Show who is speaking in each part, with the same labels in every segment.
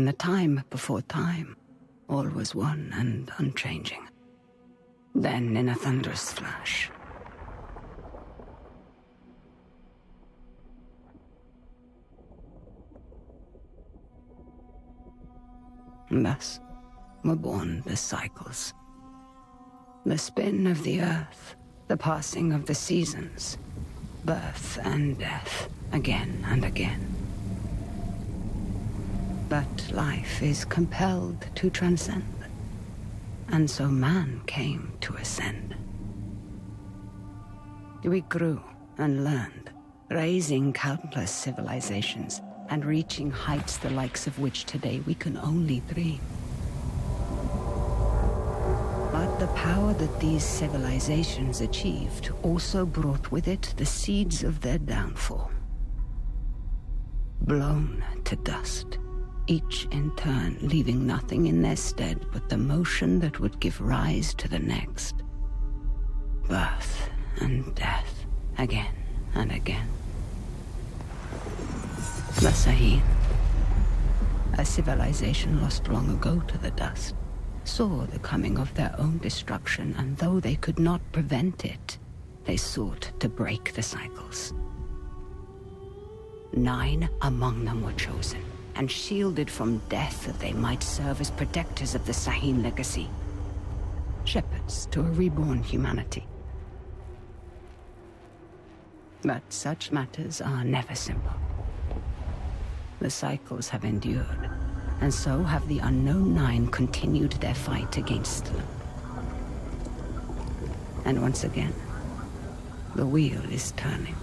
Speaker 1: in the time before time, all was one and unchanging. Then, in a thunderous flash, thus were born the cycles. The spin of the earth, the passing of the seasons, birth and death, again and again. But life is compelled to transcend, and so man came to ascend. We grew and learned, raising countless civilizations, and reaching heights the likes of which today we can only dream. But the power that these civilizations achieved also brought with it the seeds of their downfall. Blown to dust, each in turn leaving nothing in their stead but the motion that would give rise to the next. Birth and death, again and again. The Sahine, a civilization lost long ago to the dust, saw the coming of their own destruction, and though they could not prevent it, they sought to break the cycles. 9 among them were chosen, and shielded from death that they might serve as protectors of the Sahine legacy. Shepherds to a reborn humanity. But such matters are never simple. The cycles have endured, and so have the unknown 9 continued their fight against them. And once again, the wheel is turning.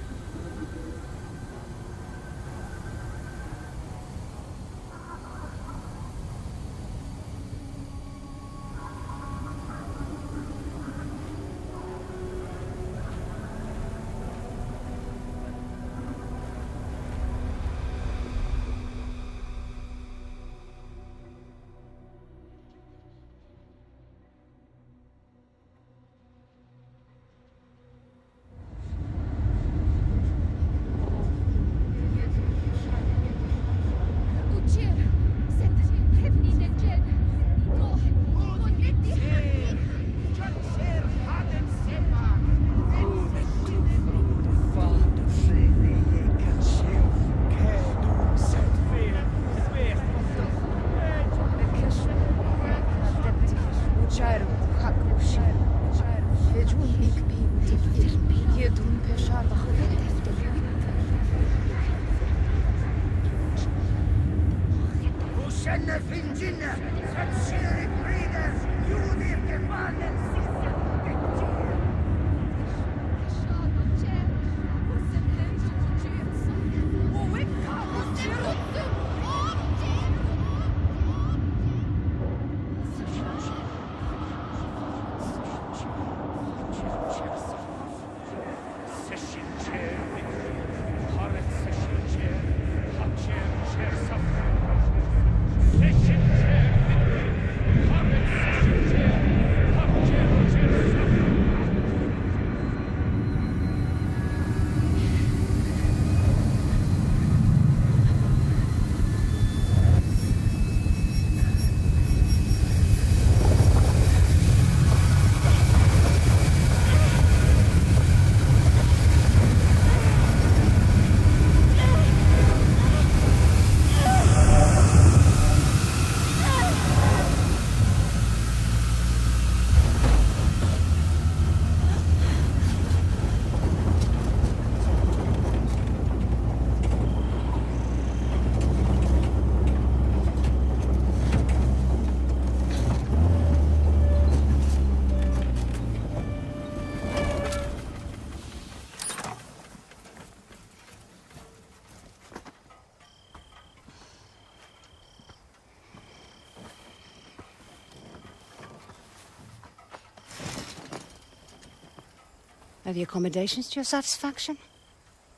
Speaker 1: Are the accommodations to your satisfaction?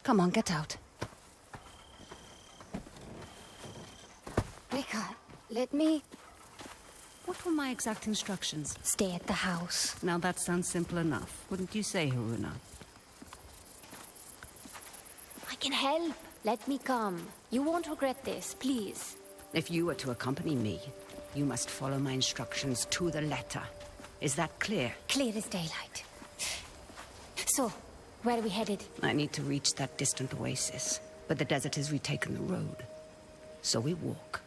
Speaker 1: Come on, get out.
Speaker 2: Rika, let me...
Speaker 1: What were my exact instructions?
Speaker 2: Stay at the house.
Speaker 1: Now that sounds simple enough. Wouldn't you say, Haruna?
Speaker 2: I can help. Let me come. You won't regret this, please.
Speaker 1: If you are to accompany me, you must follow my instructions to the letter. Is that clear?
Speaker 2: Clear as daylight. So, where are we headed?
Speaker 1: I need to reach that distant oasis, but the desert has retaken the road. So we walk.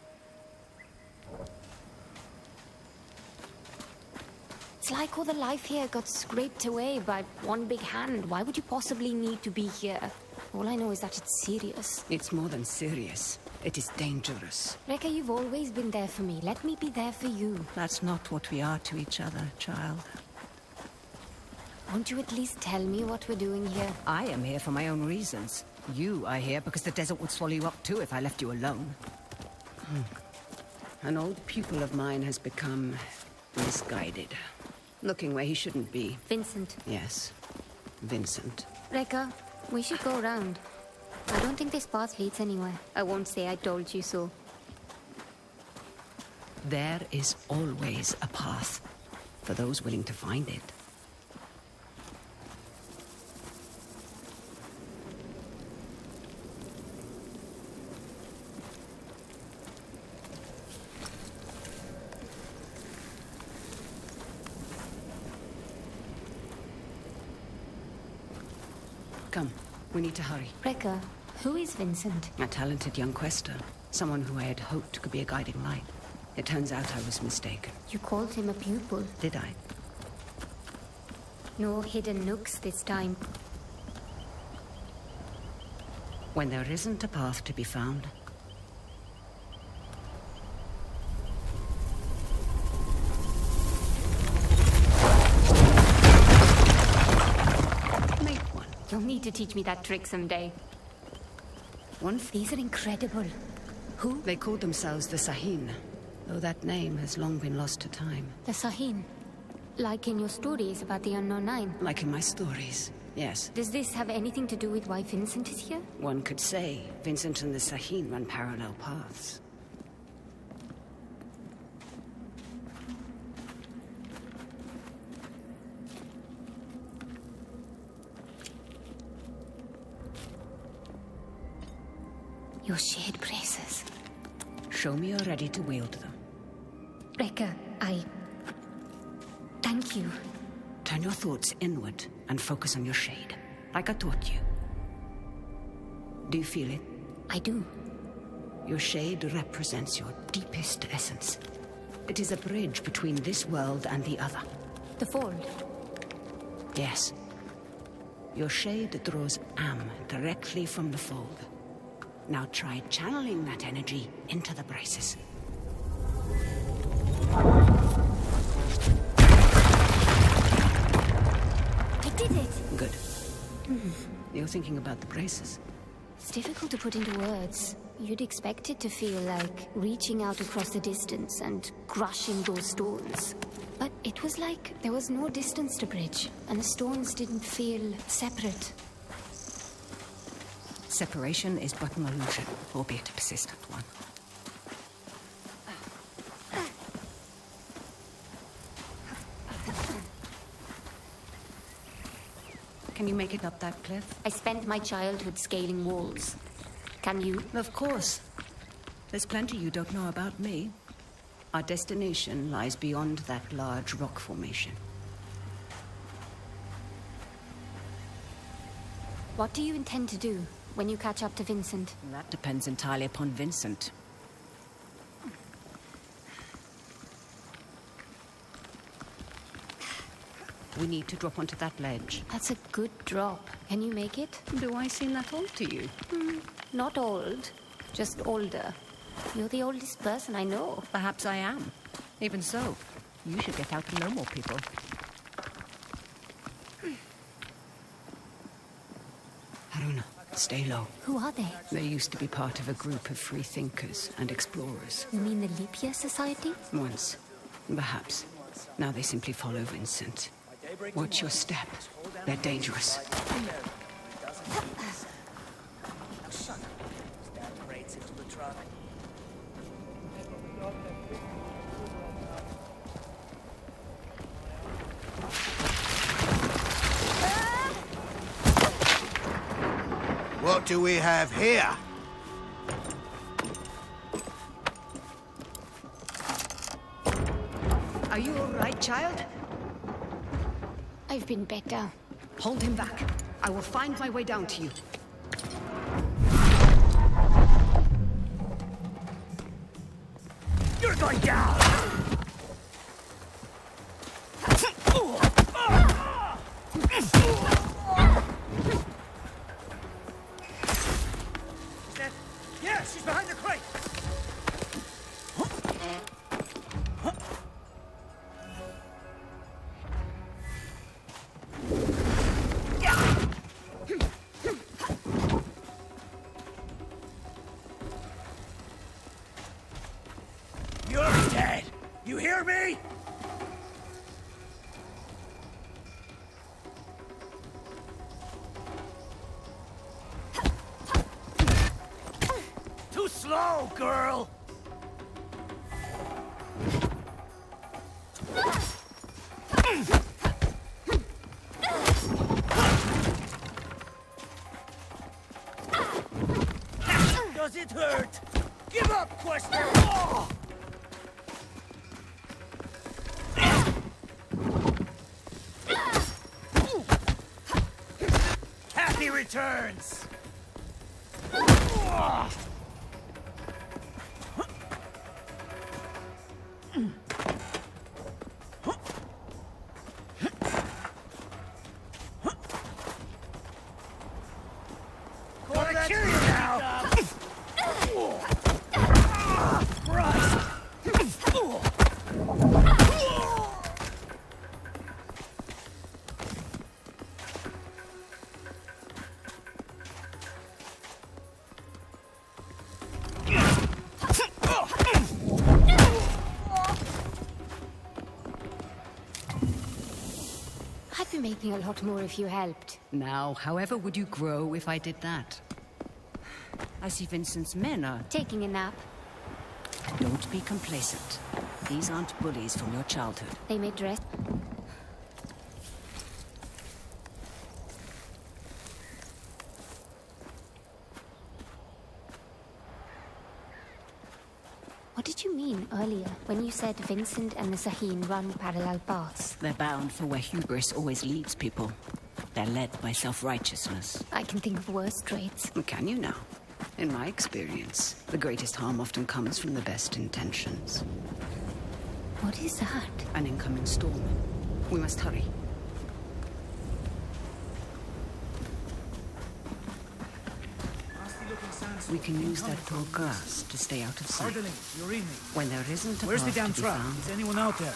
Speaker 2: It's like all the life here got scraped away by one big hand. Why would you possibly need to be here? All I know is that it's serious.
Speaker 1: It's more than serious. It is dangerous.
Speaker 2: Rekka, you've always been there for me. Let me be there for you.
Speaker 1: That's not what we are to each other, child.
Speaker 2: Won't you at least tell me what we're doing here?
Speaker 1: I am here for my own reasons. You are here because the desert would swallow you up too if I left you alone. An old pupil of mine has become misguided. Looking where he shouldn't be.
Speaker 2: Vincent.
Speaker 1: Yes, Vincent.
Speaker 2: Rekka, we should go around. I don't think this path leads anywhere. I won't say I told you so.
Speaker 1: There is always a path for those willing to find it. Come, we need to hurry.
Speaker 2: Rekka, who is Vincent?
Speaker 1: A talented young quester. Someone who I had hoped could be a guiding light. It turns out I was mistaken.
Speaker 2: You called him a pupil.
Speaker 1: Did I?
Speaker 2: No hidden nooks this time.
Speaker 1: When there isn't a path to be found, make one.
Speaker 2: You'll need to teach me that trick someday. These are incredible. Who?
Speaker 1: They called themselves the Sahin, though that name has long been lost to time.
Speaker 2: The Sahin. Like in your stories about the Unknown Nine.
Speaker 1: Like in my stories, yes.
Speaker 2: Does this have anything to do with why Vincent is here?
Speaker 1: One could say Vincent and the Sahin run parallel paths.
Speaker 2: Your shared braces.
Speaker 1: Show me you're ready to wield them.
Speaker 2: Rekka, thank you.
Speaker 1: Turn your thoughts inward and focus on your shade, like I taught you. Do you feel it?
Speaker 2: I do.
Speaker 1: Your shade represents your deepest essence. It is a bridge between this world and the other.
Speaker 2: The fold.
Speaker 1: Yes. Your shade draws Am directly from the fold. Now try channeling that energy into the braces.
Speaker 2: I did it!
Speaker 1: Good. You're thinking about the braces.
Speaker 2: It's difficult to put into words. You'd expect it to feel like reaching out across the distance and crushing those stones. But it was like there was no distance to bridge, and the stones didn't feel separate.
Speaker 1: Separation is but an illusion, albeit a persistent one. Can you make it up that cliff?
Speaker 2: I spent my childhood scaling walls. Can you?
Speaker 1: Of course. There's plenty you don't know about me. Our destination lies beyond that large rock formation.
Speaker 2: What do you intend to do when you catch up to Vincent?
Speaker 1: That depends entirely upon Vincent. We need to drop onto that ledge.
Speaker 2: That's a good drop. Can you make it?
Speaker 1: Do I seem that old to you?
Speaker 2: Not old, just older. You're the oldest person I know.
Speaker 1: Perhaps I am. Even so, you should get out and know more people. Haruna, stay low.
Speaker 2: Who are they?
Speaker 1: They used to be part of a group of free thinkers and explorers.
Speaker 2: You mean the Lipia Society?
Speaker 1: Once, perhaps. Now they simply follow Vincent. Watch your step. They're dangerous.
Speaker 3: What do we have here?
Speaker 1: Are you all right, child?
Speaker 2: I've been better.
Speaker 1: Hold him back. I will find my way down to you.
Speaker 3: You're going down! Yeah, she's behind the crate! You're dead! You hear me? Too slow, girl! Does it hurt? Give up, Quester! Oh! Happy returns! Gonna kill you now! Christ!
Speaker 2: I'd be making a lot more if you helped.
Speaker 1: Now, however would you grow if I did that? I see Vincent's men are...
Speaker 2: Taking a nap.
Speaker 1: Don't be complacent. These aren't bullies from your childhood.
Speaker 2: They may dress. What did you mean earlier when you said Vincent and the Sahin run parallel paths?
Speaker 1: They're bound for where hubris always leads people. They're led by self-righteousness.
Speaker 2: I can think of worse traits.
Speaker 1: Can you now? In my experience, the greatest harm often comes from the best intentions.
Speaker 2: What is that?
Speaker 1: An incoming storm. We must hurry. We can use that tall grass to stay out of sight.
Speaker 3: Ardeline, you're in me.
Speaker 1: When there isn't a
Speaker 3: Where's the
Speaker 1: path
Speaker 3: damn
Speaker 1: to be
Speaker 3: truck?
Speaker 1: found,
Speaker 3: Is anyone out there?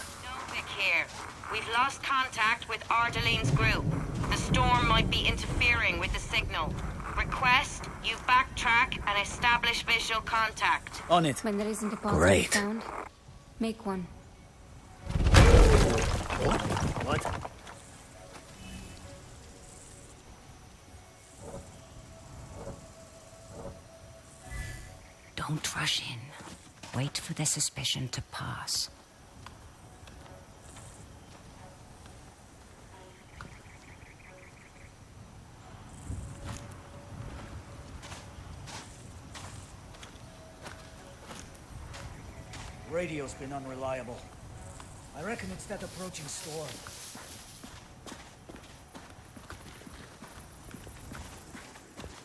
Speaker 4: Vic here. We've lost contact with Ardeline's group. The storm might be interfering with the signal. Request you backtrack and establish visual contact.
Speaker 3: On it.
Speaker 2: When there isn't a path to be
Speaker 3: Great.
Speaker 2: found, make one.
Speaker 3: What?
Speaker 1: don't rush in. Wait for their suspicion to pass.
Speaker 3: Radio's been unreliable. I reckon it's that approaching storm.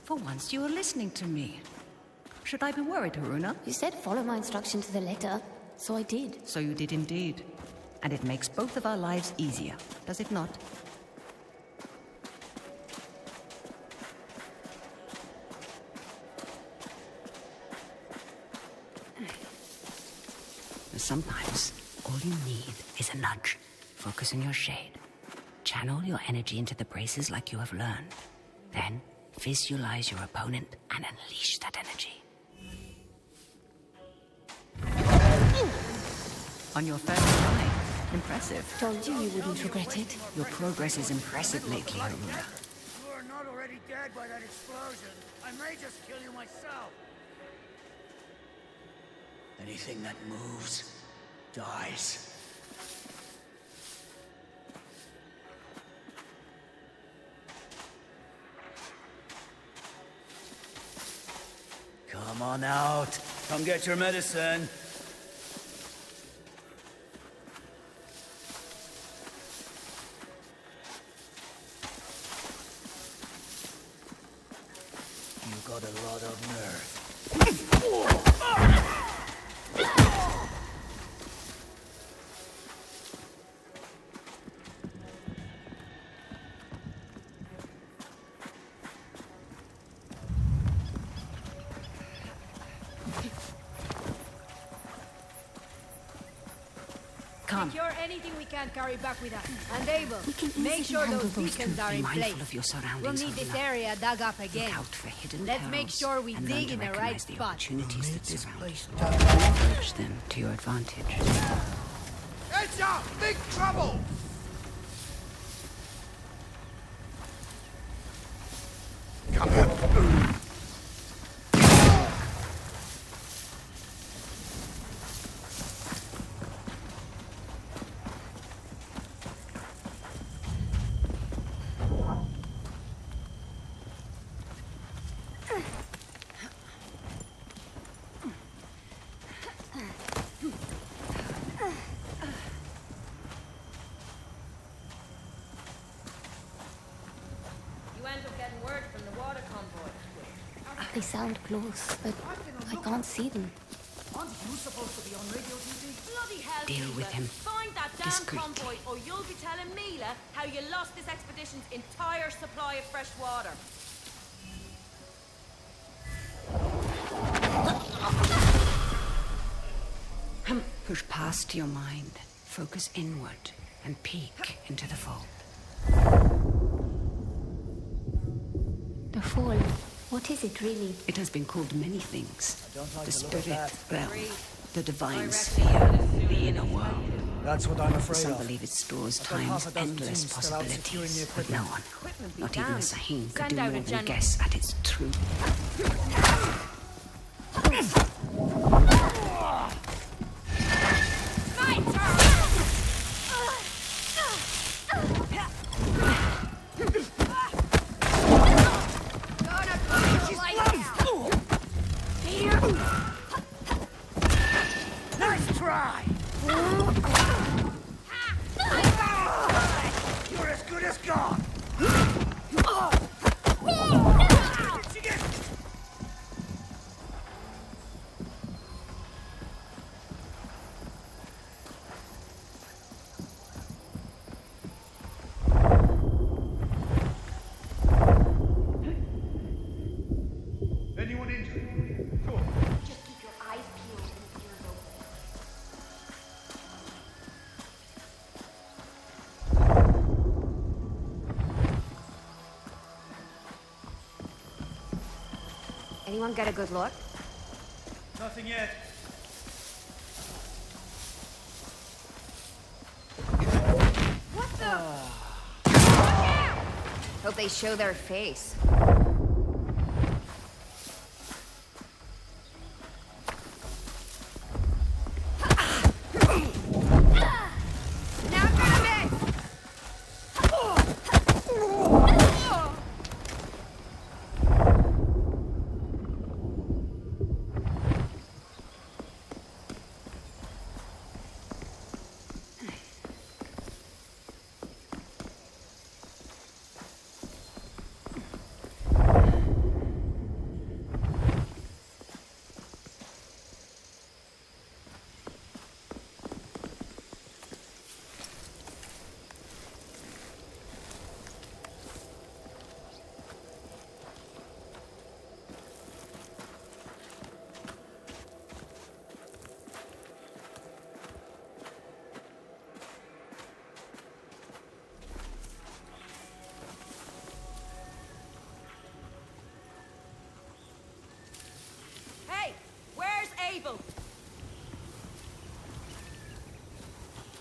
Speaker 1: For once, you are listening to me. Should I be worried, Haruna?
Speaker 2: You said follow my instruction to the letter, so I did.
Speaker 1: So you did indeed. And it makes both of our lives easier, does it not? Sometimes, all you need is a nudge. Focus on your shade. Channel your energy into the braces like you have learned. Then, visualize your opponent and unleash that energy. On your first try. Impressive.
Speaker 2: Told you you wouldn't regret it.
Speaker 1: Your progress is impressive lately, Haruna.
Speaker 3: You are not already dead by that explosion. I may just kill you myself. Anything that moves, dies. Come on out. Come get your medicine. lot of nerve.
Speaker 5: Secure anything we can carry back with us. And Abel,
Speaker 1: We can
Speaker 5: make
Speaker 1: easily
Speaker 5: sure
Speaker 1: handle
Speaker 5: those
Speaker 1: those
Speaker 5: beacons
Speaker 1: two.
Speaker 5: are
Speaker 1: Be
Speaker 5: in
Speaker 1: mindful
Speaker 5: place.
Speaker 1: of your surroundings,
Speaker 5: We'll need this
Speaker 1: Helena.
Speaker 5: area dug up again.
Speaker 1: Look out for hidden
Speaker 5: Let's
Speaker 1: perils
Speaker 5: make sure we
Speaker 1: and
Speaker 5: dig
Speaker 1: learn
Speaker 5: in
Speaker 1: to
Speaker 5: the right
Speaker 1: recognize the
Speaker 5: spot.
Speaker 1: opportunities
Speaker 3: Need
Speaker 1: that
Speaker 3: this
Speaker 1: surround
Speaker 3: place
Speaker 1: you.
Speaker 3: dug.
Speaker 1: Leverage them to your advantage.
Speaker 3: Heads up! Big trouble!
Speaker 5: You end up getting word from the water convoy.
Speaker 2: They sound close, but I can't see them.
Speaker 3: Aren't you supposed to be on radio duty?
Speaker 5: Bloody hell,
Speaker 1: Deal
Speaker 5: Mila.
Speaker 1: with him.
Speaker 5: Find that damn
Speaker 1: Discreetly.
Speaker 5: convoy, or you'll be telling Mila how you lost this expedition's entire supply of fresh water.
Speaker 1: Push past your mind, focus inward, and peek into the fold.
Speaker 2: The fall. What is it really?
Speaker 1: It has been called many things.
Speaker 3: I don't like
Speaker 1: The
Speaker 3: the look of
Speaker 1: spirit
Speaker 3: that.
Speaker 1: realm, the divine
Speaker 5: reckon
Speaker 1: sphere, the inner world.
Speaker 3: That's what I'm afraid
Speaker 1: Some
Speaker 3: of.
Speaker 1: believe it stores
Speaker 3: I've got
Speaker 1: time's
Speaker 3: half a dozen
Speaker 1: endless
Speaker 3: teams still out securing
Speaker 1: possibilities,
Speaker 3: the
Speaker 1: but no
Speaker 3: equipment.
Speaker 1: one,
Speaker 5: Equipment be
Speaker 1: not even a
Speaker 5: damned.
Speaker 1: Sahim, could
Speaker 5: Send
Speaker 1: do
Speaker 5: out
Speaker 1: more
Speaker 5: a
Speaker 1: than
Speaker 5: general.
Speaker 1: guess at its truth.
Speaker 3: Nice try! You're as good as gone! Did you get... Anyone injured? Sure.
Speaker 2: Just keep your eyes peeled and ears open.
Speaker 6: Anyone get a good look?
Speaker 3: Nothing yet.
Speaker 6: Hope they show their face. Now grab it!
Speaker 5: Hey, where's Abel?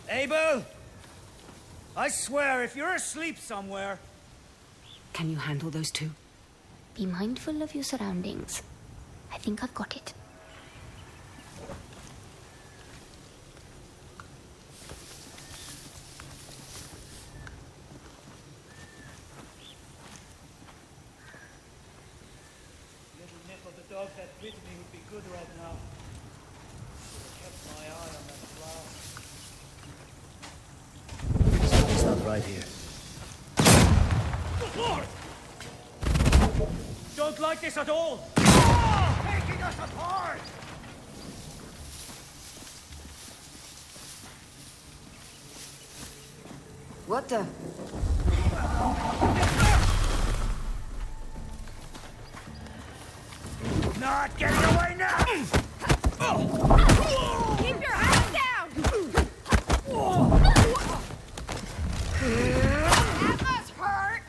Speaker 3: Abel! I swear, if you're asleep somewhere...
Speaker 1: Can you handle those two?
Speaker 2: Be mindful of your surroundings. I think I've got it.
Speaker 3: Little nip of the dog that bit me would be good right now. Should have kept my eye on that flask. Something's not right here. Good Lord! Don't like this at all! Taking us apart!
Speaker 6: What the?
Speaker 3: Not getting away now!
Speaker 5: Keep your hands down! That must hurt!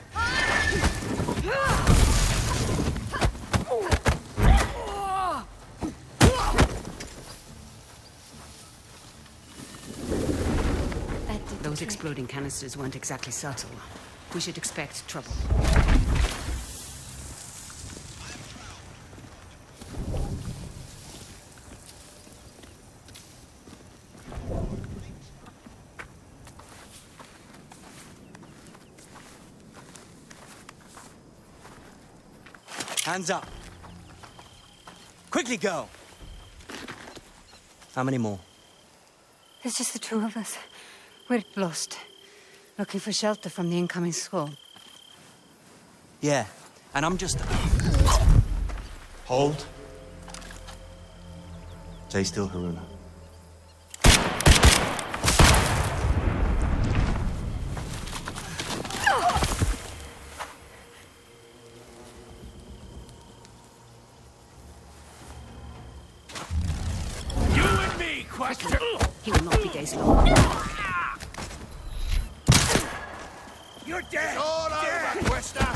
Speaker 2: That did the
Speaker 1: Those
Speaker 2: trick.
Speaker 1: exploding canisters weren't exactly subtle. We should expect trouble.
Speaker 7: Hands up. Quickly go. How many more?
Speaker 1: There's just the two of us. We're lost. Looking for shelter from the incoming squall.
Speaker 7: Yeah, and I'm just...
Speaker 8: Hold. Stay still, Haruna.
Speaker 3: You and me, Quester!
Speaker 1: He will not be days long.
Speaker 3: You're dead!
Speaker 8: All over, Questa!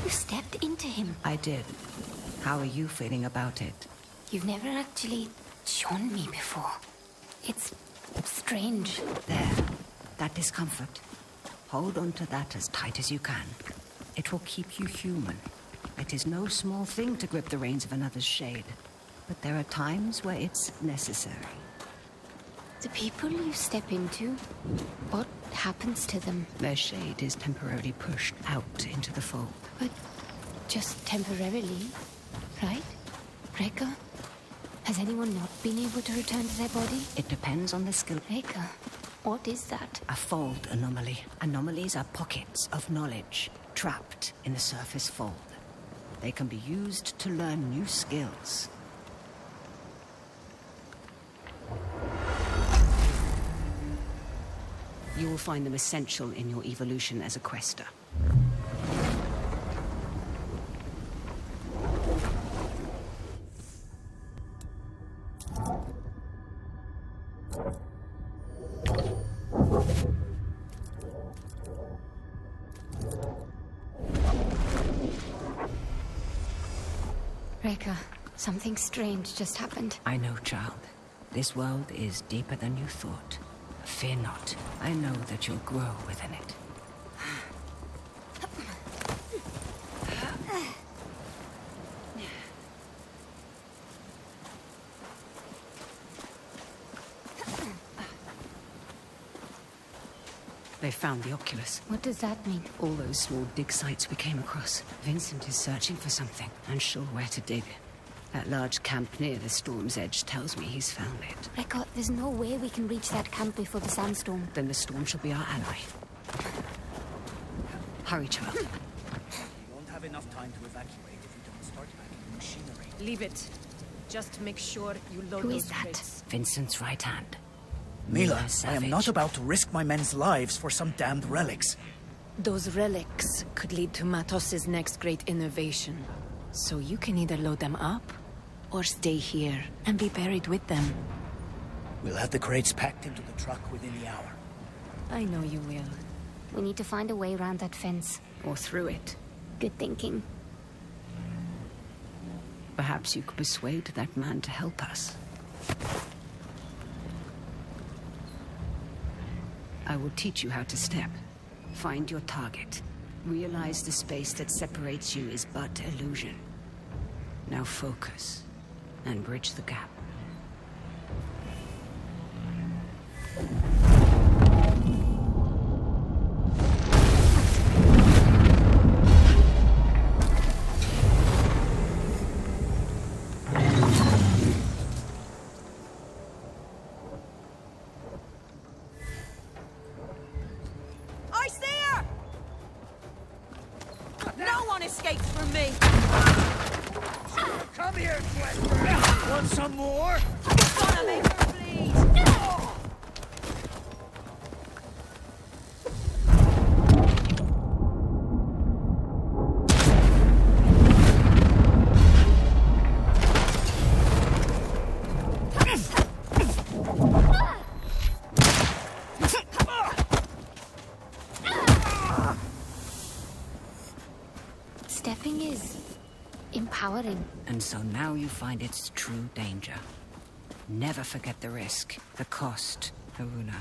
Speaker 2: You stepped into him.
Speaker 1: I did. How are you feeling about it?
Speaker 2: You've never actually shown me before. It's strange.
Speaker 1: There. That discomfort. Hold on to that as tight as you can. It will keep you human. It is no small thing to grip the reins of another's shade. But there are times where it's necessary.
Speaker 2: The people you step into, what happens to them?
Speaker 1: Their shade is temporarily pushed out into the fold.
Speaker 2: But just temporarily, right? Rekka? Has anyone not been able to return to their body?
Speaker 1: It depends on the skill.
Speaker 2: Rekka, what is that?
Speaker 1: A fold anomaly. Anomalies are pockets of knowledge trapped in the surface fold. They can be used to learn new skills. You will find them essential in your evolution as a quester.
Speaker 2: Rekka, something strange just happened.
Speaker 1: I know, child. This world is deeper than you thought. Fear not. I know that you'll grow within it. They found the Oculus.
Speaker 2: What does that mean?
Speaker 1: All those small dig sites we came across. Vincent is searching for something, unsure where to dig. That large camp near the storm's edge tells me he's found it.
Speaker 2: Rekka, there's no way we can reach that camp before the sandstorm.
Speaker 1: Then the storm shall be our ally. Hurry, child.
Speaker 3: You won't have enough time to evacuate if you don't start packing machinery.
Speaker 5: Leave it. Just make sure you load
Speaker 2: Who
Speaker 5: those
Speaker 2: is that?
Speaker 5: crates.
Speaker 1: Vincent's right hand.
Speaker 3: Mila, I
Speaker 1: Savage.
Speaker 3: am not about to risk my men's lives for some damned relics.
Speaker 9: Those relics could lead to Matos's next great innovation. So you can either load them up, or stay here and be buried with them.
Speaker 3: We'll have the crates packed into the truck within the hour.
Speaker 9: I know you will.
Speaker 2: We need to find a way around that fence.
Speaker 1: Or through it.
Speaker 2: Good thinking.
Speaker 1: Perhaps you could persuade that man to help us. I will teach you how to step. Find your target. Realize the space that separates you is but illusion. Now focus, and bridge the gap.
Speaker 8: Want some more?
Speaker 5: Gonna make her bleed!
Speaker 2: Stepping is empowering.
Speaker 1: And so now you find its true danger. Never forget the risk, the cost, Haruna.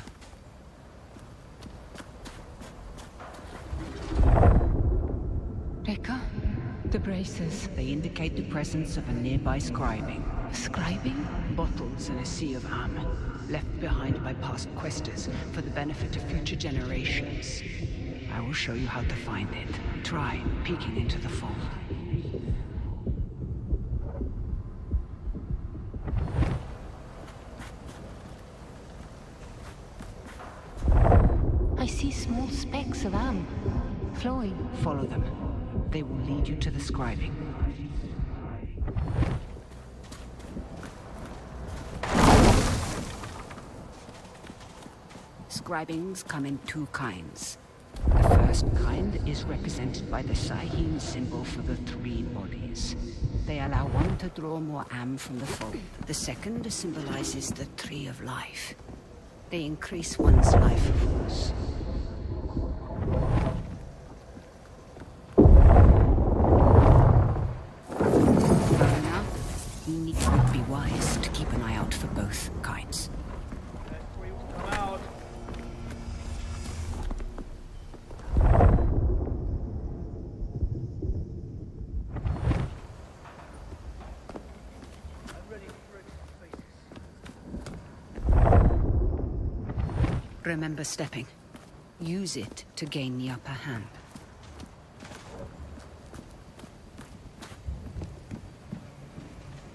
Speaker 1: Rekka, the braces. They indicate the presence of a nearby scribing. Scribing? Bottles in a sea of armor, left behind by past questers for the benefit of future generations. I will show you how to find it. Try peeking into the fold.
Speaker 2: I see small specks of am flowing.
Speaker 1: Follow them. They will lead you to the scribing. Scribings come in two kinds. The first kind is represented by the Sahin symbol for the three bodies. They allow one to draw more am from the fold. The second symbolizes the tree of life. They increase one's life force. Now, it would be wise to keep an eye out for both kinds.
Speaker 3: Let three come out. I'm ready for its faces.
Speaker 1: Remember stepping. Use it to gain the upper hand.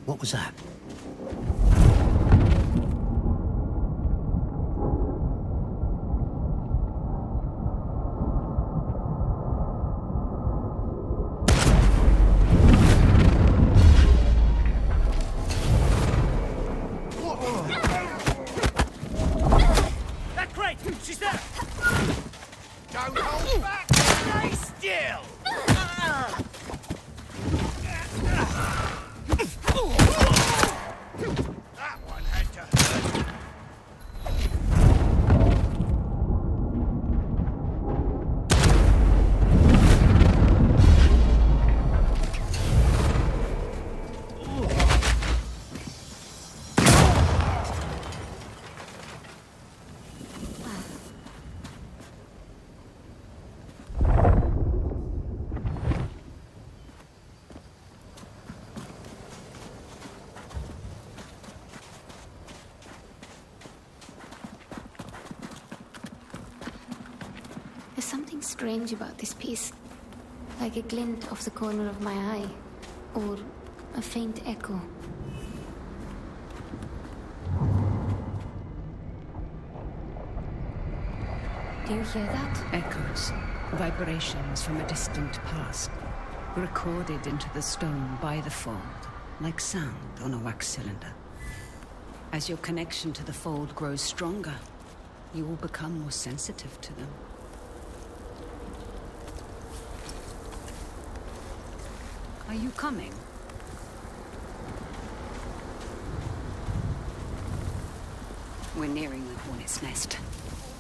Speaker 7: What was that?
Speaker 8: That crate! She's there! Don't hold back! Stay still! That one had to hurt.
Speaker 2: There's something strange about this piece. Like a glint off the corner of my eye. Or a faint echo. Do you hear that?
Speaker 1: Echoes, vibrations from a distant past, recorded into the stone by the fold, like sound on a wax cylinder. As your connection to the fold grows stronger, you will become more sensitive to them. Are you coming? We're nearing the hornet's nest.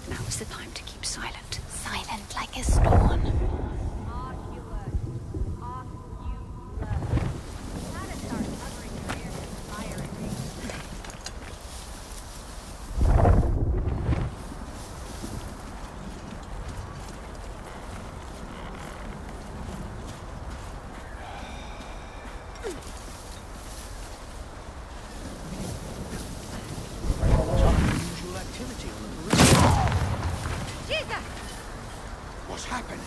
Speaker 1: Now is the time to keep silent.
Speaker 2: Silent like a stone.
Speaker 8: Unusual activity on the perimeter. What's happened?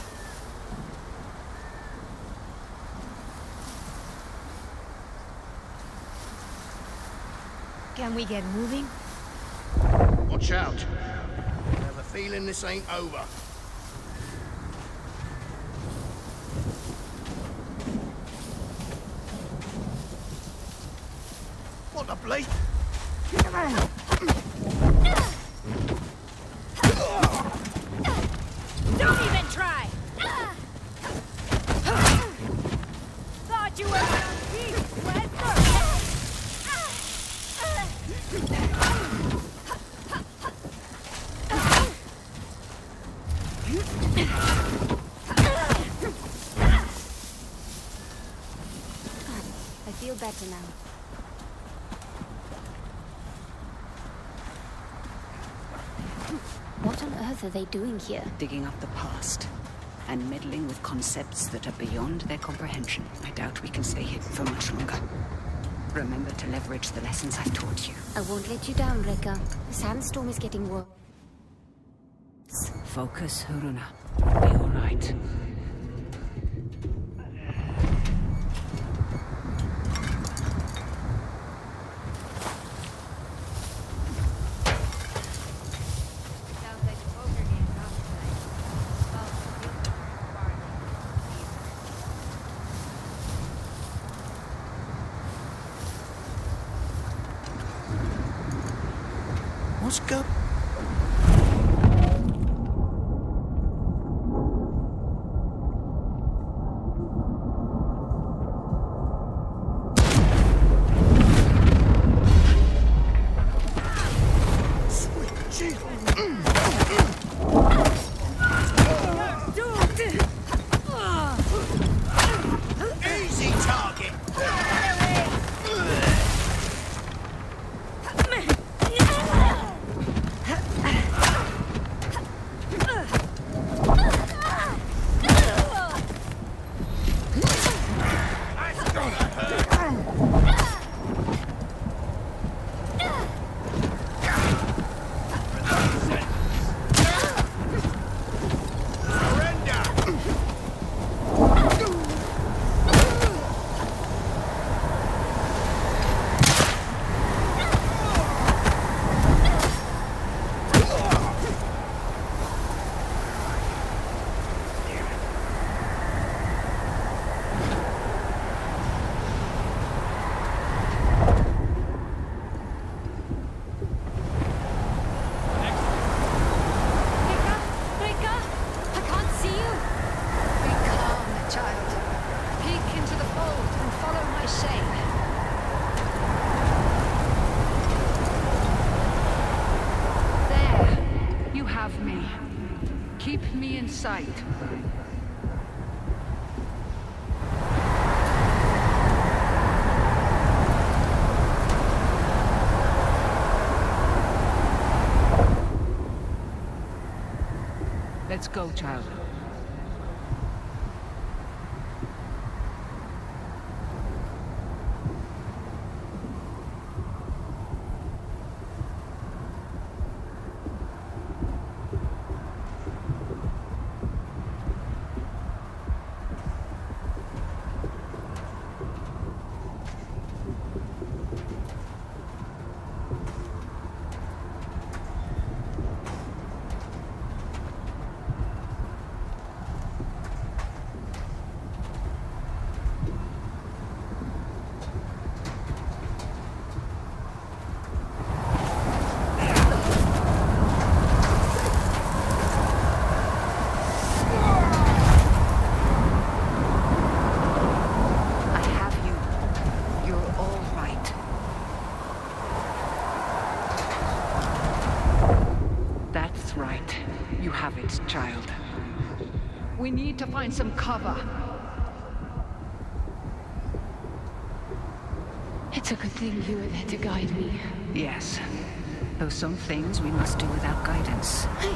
Speaker 9: Can we get moving?
Speaker 8: Watch out. I have a feeling this ain't over. What the Bleed.
Speaker 5: Don't even try! Thought you were on peace, Wesker!
Speaker 2: I feel better now. What on earth are they doing here?
Speaker 1: Digging up the past and meddling with concepts that are beyond their comprehension. I doubt we can stay hidden for much longer. Remember to leverage the lessons I've taught you.
Speaker 2: I won't let you down, Rekka. The sandstorm is getting worse.
Speaker 1: Focus, Haruna. You'll be all right.
Speaker 6: Sounds like a poker game, not
Speaker 8: What's go? Easy target.
Speaker 2: Rekka! I can't see you!
Speaker 6: Be calm, child. Peek into the fold and follow my shade. There. You have me. Keep me in sight. Let's go, child. Child. We need to find some cover.
Speaker 2: It's a good thing you were there to guide me.
Speaker 1: Yes. Though some things we must do without guidance.
Speaker 2: Hey,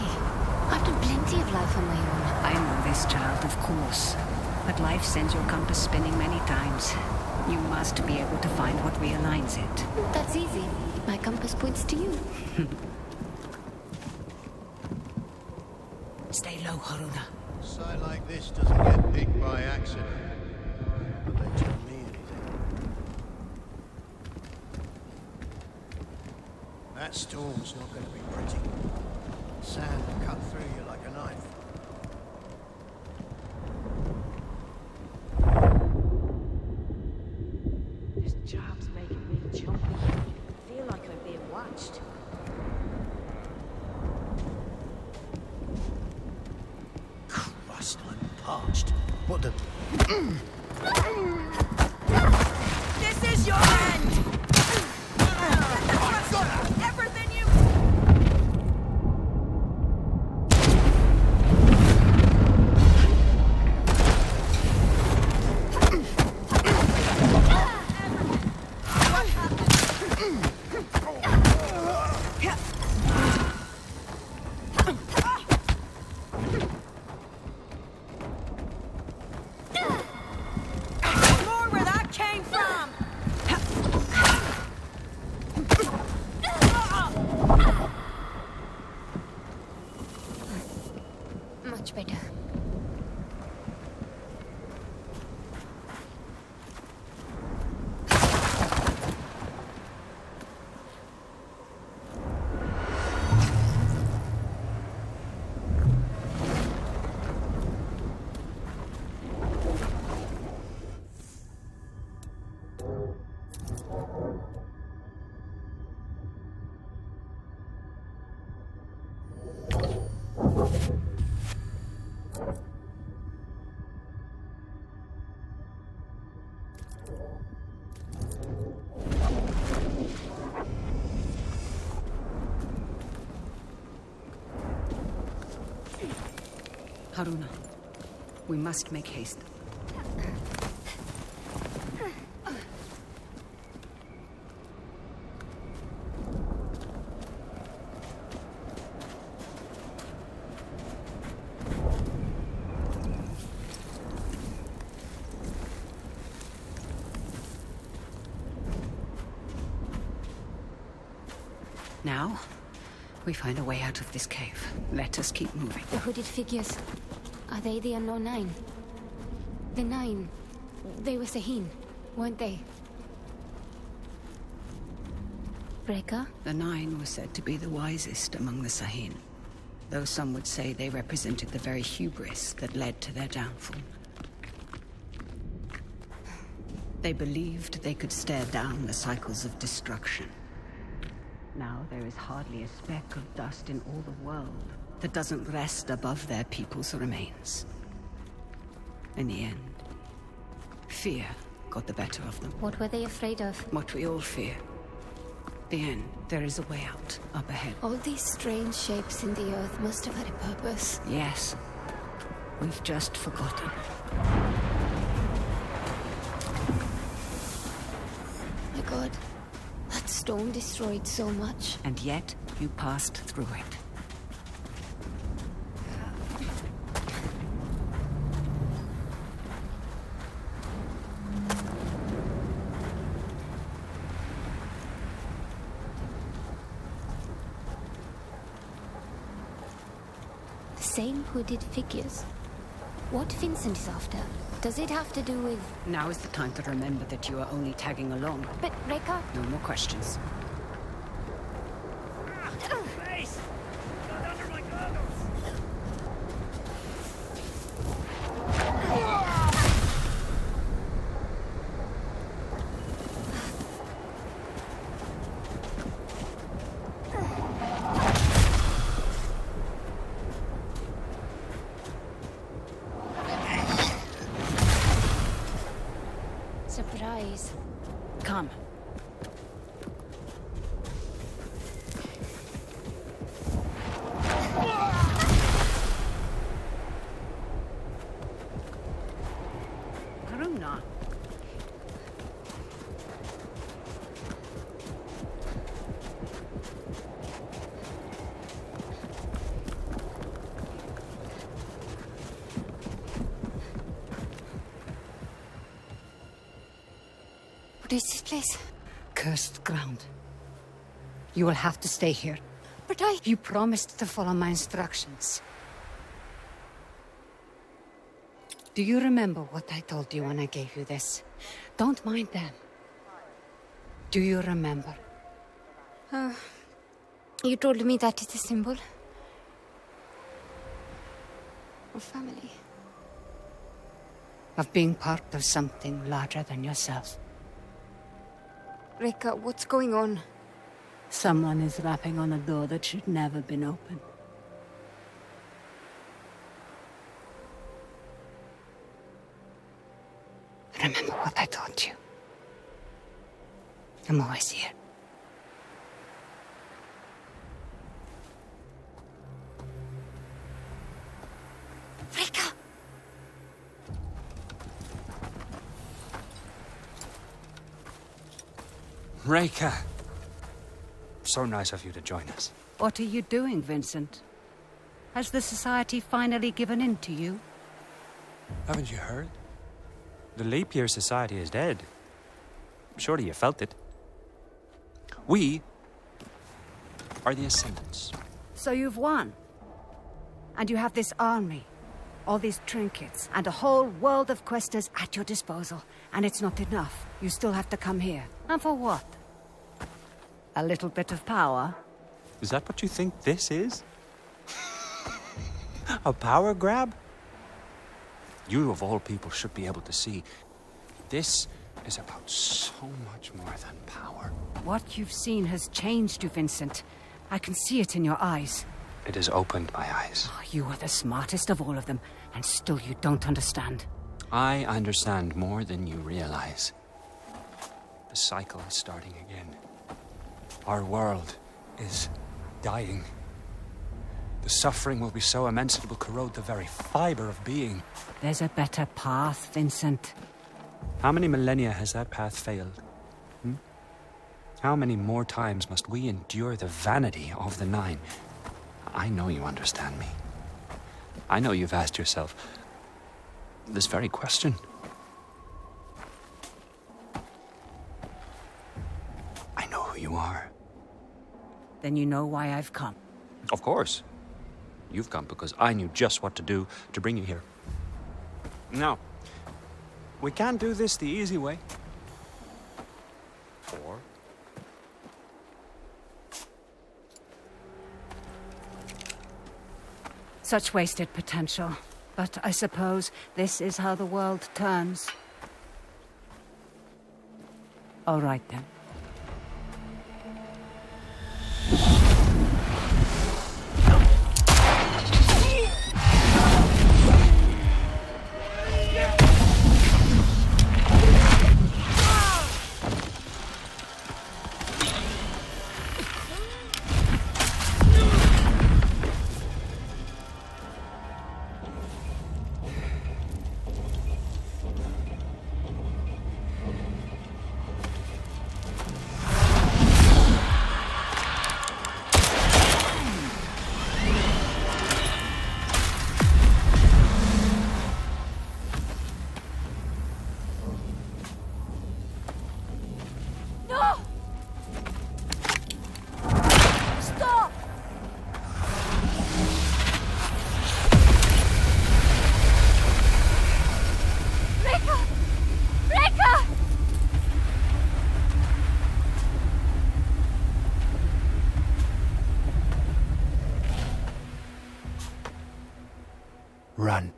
Speaker 2: I've done plenty of life on my own.
Speaker 1: I know this, child, of course. But life sends your compass spinning many times. You must be able to find what realigns it.
Speaker 2: That's easy. My compass points to you.
Speaker 1: Stay low, Haruna.
Speaker 8: A site like this doesn't get picked by accident. But they tell me anything. That storm's not going to be pretty. Sand will cut through you like a knife.
Speaker 9: This job's making me jumpy.
Speaker 10: parched.
Speaker 8: Christ, I'm parched. What the...
Speaker 5: This is your end! Everything you... More where that came from!
Speaker 2: Much better.
Speaker 1: Haruna, we must make haste. Now, we find a way out of this cave. Let us keep moving.
Speaker 2: The hooded figures. Are they the unknown nine? The nine. They were Sahin, weren't they? Reka?
Speaker 1: The Nine were said to be the wisest among the Sahin, though some would say they represented the very hubris that led to their downfall. They believed they could stare down the cycles of destruction. Now there is hardly a speck of dust in all the world that doesn't rest above their people's remains. In the end, fear got the better of them.
Speaker 2: What were they afraid of?
Speaker 1: What we all fear. The end. There is a way out, up ahead.
Speaker 2: All these strange shapes in the earth must have had a purpose.
Speaker 1: Yes. We've just forgotten.
Speaker 2: My God. That storm destroyed so much.
Speaker 1: And yet, you passed through it.
Speaker 2: The same hooded figures. What Vincent is after? Does it have to do with...
Speaker 1: Now is the time to remember that you are only tagging along.
Speaker 2: But Reka?
Speaker 1: No more questions.
Speaker 3: Face! Got under my goggles!
Speaker 2: Surprise.
Speaker 1: Come. Haruna.
Speaker 2: What is this place?
Speaker 6: Cursed ground. You will have to stay here.
Speaker 2: But
Speaker 6: You promised to follow my instructions. Do you remember what I told you when I gave you this? Don't mind them. Do you remember?
Speaker 2: You told me that is a symbol of family.
Speaker 6: Of being part of something larger than yourself.
Speaker 2: Reka, what's going on?
Speaker 1: Someone is rapping on a door that should never have been opened.
Speaker 6: Remember what I taught you. I'm always here. Rika!
Speaker 7: Reka! So nice of you to join us.
Speaker 1: What are you doing, Vincent? Has the Society finally given in to you?
Speaker 7: Haven't you heard? The Leap Year Society is dead. Surely you felt it. We are the Ascendants.
Speaker 1: So you've won. And you have this army, all these trinkets, and a whole world of questers at your disposal. And it's not enough. You still have to come here. And for what? A little bit of power?
Speaker 7: Is that what you think this is? A power grab? You, of all people, should be able to see. This is about so much more than power.
Speaker 1: What you've seen has changed you, Vincent. I can see it in your eyes.
Speaker 7: It has opened my eyes.
Speaker 1: Oh, you are the smartest of all of them, and still you don't understand.
Speaker 7: I understand more than you realize. The cycle is starting again. Our world is dying. The suffering will be so immense it will corrode the very fiber of being.
Speaker 1: There's a better path, Vincent.
Speaker 7: How many millennia has that path failed? How many more times must we endure the vanity of the Nine? I know you understand me. I know you've asked yourself this very question. I know who you are.
Speaker 1: Then you know why I've come.
Speaker 7: Of course. You've come because I knew just what to do to bring you here. Now, we can't do this the easy way. Or
Speaker 1: such wasted potential. But I suppose this is how the world turns. All right, then.
Speaker 7: run.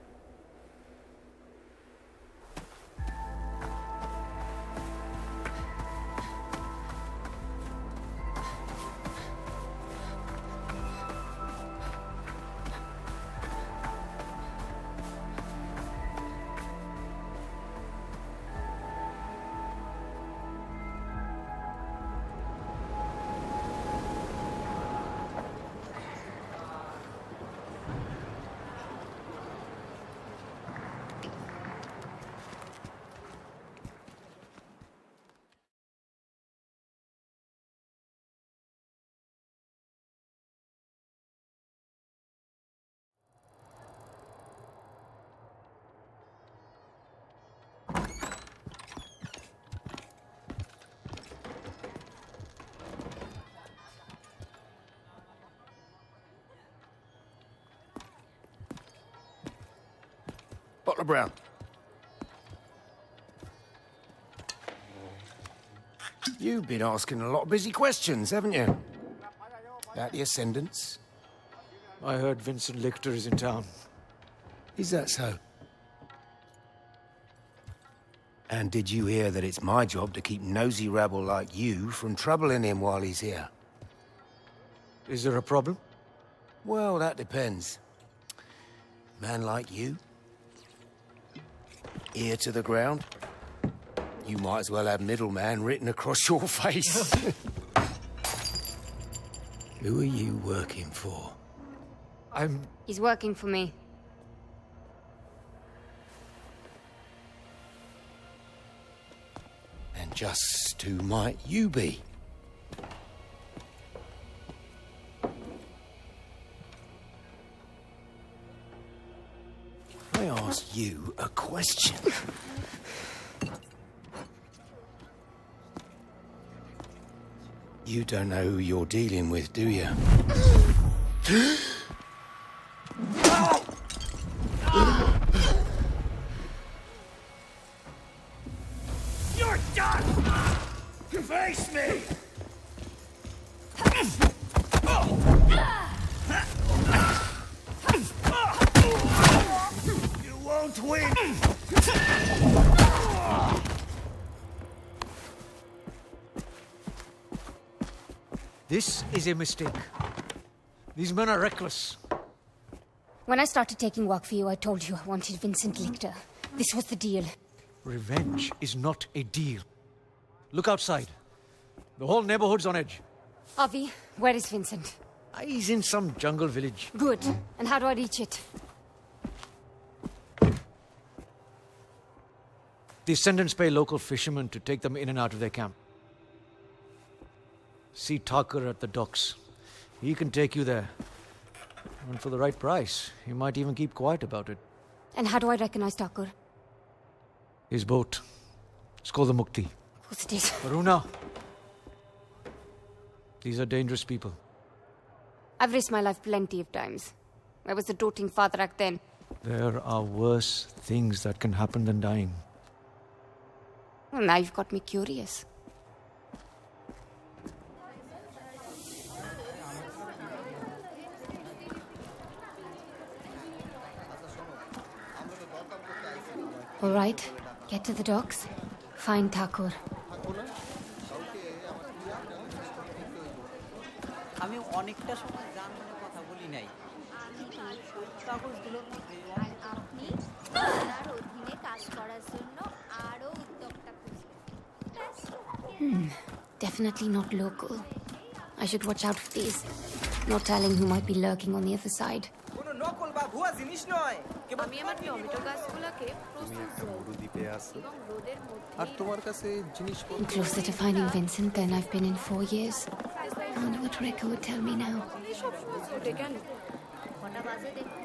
Speaker 10: Butler Brown. You've been asking a lot of busy questions, haven't you? About the Ascendants?
Speaker 11: I heard Vincent Lichter is in town.
Speaker 10: Is that so? And did you hear that it's my job to keep nosy rabble like you from troubling him while he's here?
Speaker 11: Is there a problem?
Speaker 10: Well, that depends. Man like you, ear to the ground, you might as well have middleman written across your face. Who are you working for?
Speaker 2: He's working for me.
Speaker 10: And just who might you be? I asked you a question. You don't know who you're dealing with, do you?
Speaker 3: You're done! Face me! You won't win!
Speaker 11: This is a mistake. These men are reckless.
Speaker 2: When I started taking work for you, I told you I wanted Vincent Lichter. This was the deal.
Speaker 11: Revenge is not a deal. Look outside. The whole neighborhood's on edge.
Speaker 2: Avi, where is Vincent?
Speaker 11: He's in some jungle village.
Speaker 2: Good. And how do I reach it?
Speaker 11: The Ascendants pay local fishermen to take them in and out of their camp. See Tucker at the docks. He can take you there. And for the right price, he might even keep quiet about it.
Speaker 2: And how do I recognize Tucker?
Speaker 11: His boat. It's called the Mukti.
Speaker 2: Of course it is.
Speaker 11: Varuna. These are dangerous people.
Speaker 2: I've risked my life plenty of times. I was a doting father back then.
Speaker 11: There are worse things that can happen than dying.
Speaker 2: Well, now you've got me curious. All right, get to the docks. Find Thakur.
Speaker 12: আমি অনেকটা সময় জামিনে কথা বলি নাই কাগজগুলো
Speaker 13: আর আপনি তার অধীনে কাজ করার জন্য আরো উদ্যোক্তা খুঁজবেন
Speaker 2: Definitely not local. I should watch out for these. No telling who might be lurking on the other side.
Speaker 12: কোনো নকল বা ভুয়া জিনিস নয়
Speaker 5: আমি আমার টমেটো গাছগুলোকে
Speaker 14: দ্বীপে আছো আর তোমার কাছে জিনিসপত্র
Speaker 2: I'm closer to finding Vincent than I've been in 4 years. I wonder what Rico would tell me now.
Speaker 13: কটা বাজে দেখুন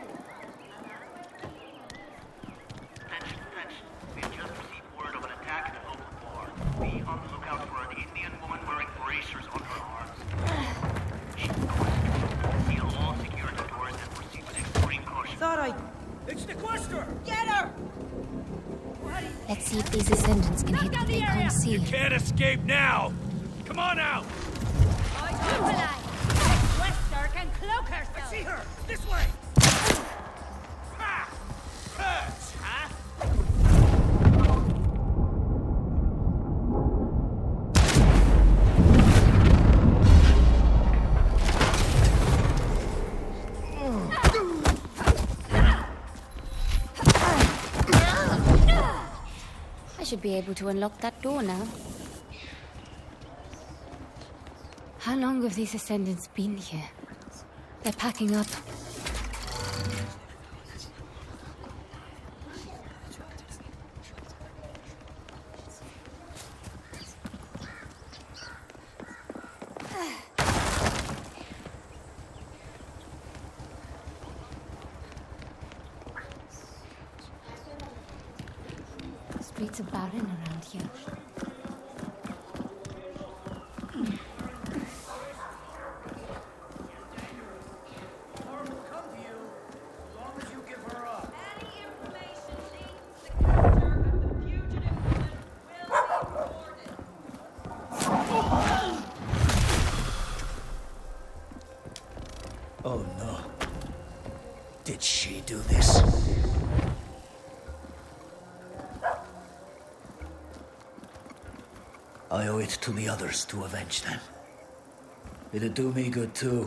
Speaker 15: Be on the lookout for an Indian woman wearing bracers on her arms. Seal all security doors and proceed with extreme caution.
Speaker 3: It's the Quester!
Speaker 5: Get her!
Speaker 2: Let's see if these ascendants can hit what they can't see.
Speaker 3: You can't escape now! Come on out!
Speaker 5: Wester can cloak herself!
Speaker 3: I see her! This way! Ha! Hurts, huh?
Speaker 2: I should be able to unlock that door now. How long have these ascendants been here? They're packing up. Streets are barren around here.
Speaker 8: Oh no. Did she do this? I owe it to the others to avenge them. It'd do me good too,